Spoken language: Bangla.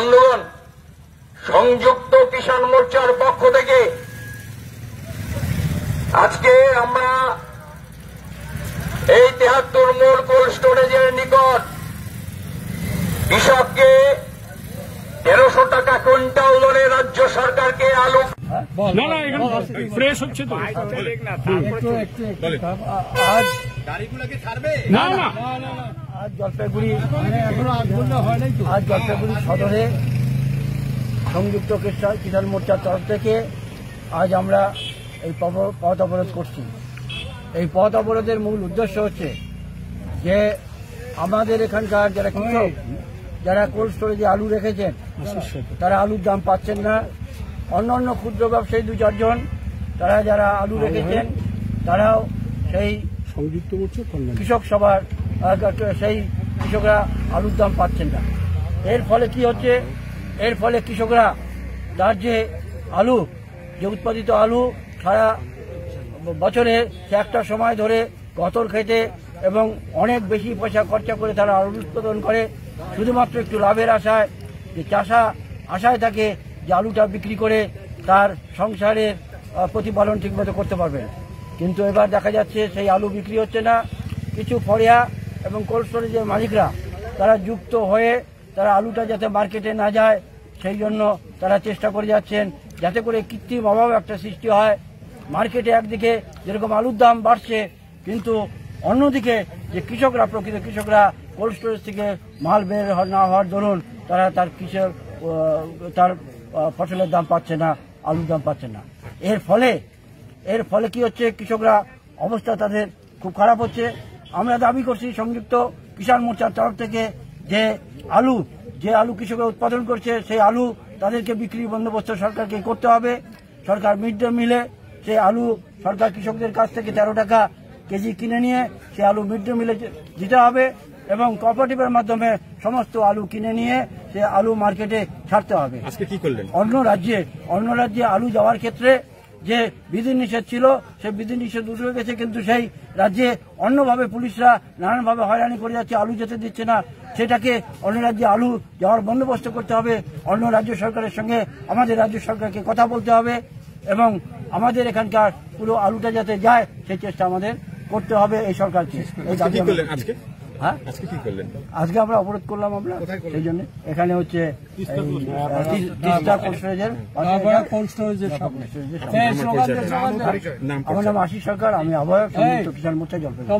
বন্ধুগণ, সংযুক্ত কিষাণ মোর্চার পক্ষ থেকে আজকে আমরা এই ৭৩ মোড় কোল্ড স্টোরেজের নিকট কৃষককে ১৩০০ টাকা কুইন্টাল দরে রাজ্য সরকারকে আলু ফ্রেশ হচ্ছে তো আজ জলপাইগুড়ি সদরে সংযুক্ত কিষাণ মোর্চার তরফ থেকে আজ আমরা এই পথ অবরোধ করছি। এই পথ অবরোধের মূল উদ্দেশ্য হচ্ছে যে আমাদের এখানকার যারা কৃষক, যারা কোল্ড স্টোরেজে আলু রেখেছেন, তারা আলুর দাম পাচ্ছেন না। অন্যান্য ক্ষুদ্র ব্যবসায়ী ২-৪ জন তারা যারা আলু রেখেছেন তারাও সেই সংযুক্ত কৃষক সভার সেই কৃষকরা আলুর দাম পাচ্ছেন না। এর ফলে কি হচ্ছে? এর ফলে কৃষকরা তার যে আলু, যে উৎপাদিত আলু সারা বছরে সে একটা সময় ধরে গতর খেতে এবং অনেক বেশি পয়সা খরচা করে তারা আলু উৎপাদন করে শুধুমাত্র একটু লাভের আশায়, যে চাষা আশায় থাকে যে আলুটা বিক্রি করে তার সংসারের প্রতিপালন ঠিকমতো করতে পারবেন। কিন্তু এবার দেখা যাচ্ছে সেই আলু বিক্রি হচ্ছে না। কিছু ফড়িয়া এবং কোল্ড স্টোরেজের মালিকরা তারা যুক্ত হয়ে তারা আলুটা যাতে মার্কেটে না যায় সেই জন্য তারা চেষ্টা করে যাচ্ছেন যাতে করে কৃত্রিম অভাব একটা সৃষ্টি হয়। মার্কেটে একদিকে যেরকম আলুর দাম বাড়ছে, কিন্তু অন্যদিকে যে কৃষকরা, প্রকৃত কৃষকরা কোল্ড স্টোরেজ থেকে মাল বের না হওয়ার দরুন তারা তার ফসলের দাম পাচ্ছে না, আলুর দাম পাচ্ছে না। এর ফলে কি হচ্ছে? কৃষকরা অবস্থা তাদের খুব খারাপ হচ্ছে। আমরা দাবি করছি সংযুক্ত কিষাণ মোর্চার তরফ থেকে যে আলু কৃষকরা উৎপাদন করছে সেই আলু তাদেরকে বিক্রি বন্দোবস্ত সরকারকে করতে হবে। সরকার মিড ডে মিলে সেই আলু সরকার কৃষকদের কাছ থেকে ১৩ টাকা কেজি কিনে নিয়ে সেই আলু মিড ডে মিলে দিতে হবে এবং কোঅপারেটিভের মাধ্যমে সমস্ত আলু কিনে নিয়ে সে আলু মার্কেটে ছাড়তে হবে। আজকে কি করলেন? অন্য রাজ্যে আলু যাওয়ার ক্ষেত্রে যে বিধিনিষেধ ছিল সেই বিধিনিষেধ উঠে গেছে, কিন্তু সেই রাজ্যে অন্যভাবে পুলিশরা নানানভাবে হয়রানি করে যাচ্ছে, আলু যেতে দিচ্ছে না। সেটাকে অন্য রাজ্যে আলু যাওয়ার বন্দোবস্ত করতে হবে। অন্য রাজ্য সরকারের সঙ্গে আমাদের রাজ্য সরকারকে কথা বলতে হবে এবং আমাদের এখানকার পুরো আলুটা যাতে যায় সেই চেষ্টা আমাদের করতে হবে এই সরকারকে। হ্যাঁ, আজকে আমরা অবরোধ করলাম। আমরা সেই জন্য এখানে হচ্ছে আমার নাম আশিস সরকার, আমি আহ্বায়ক সংযুক্ত কিষাণ মোর্চা জলপাইগুড়ি।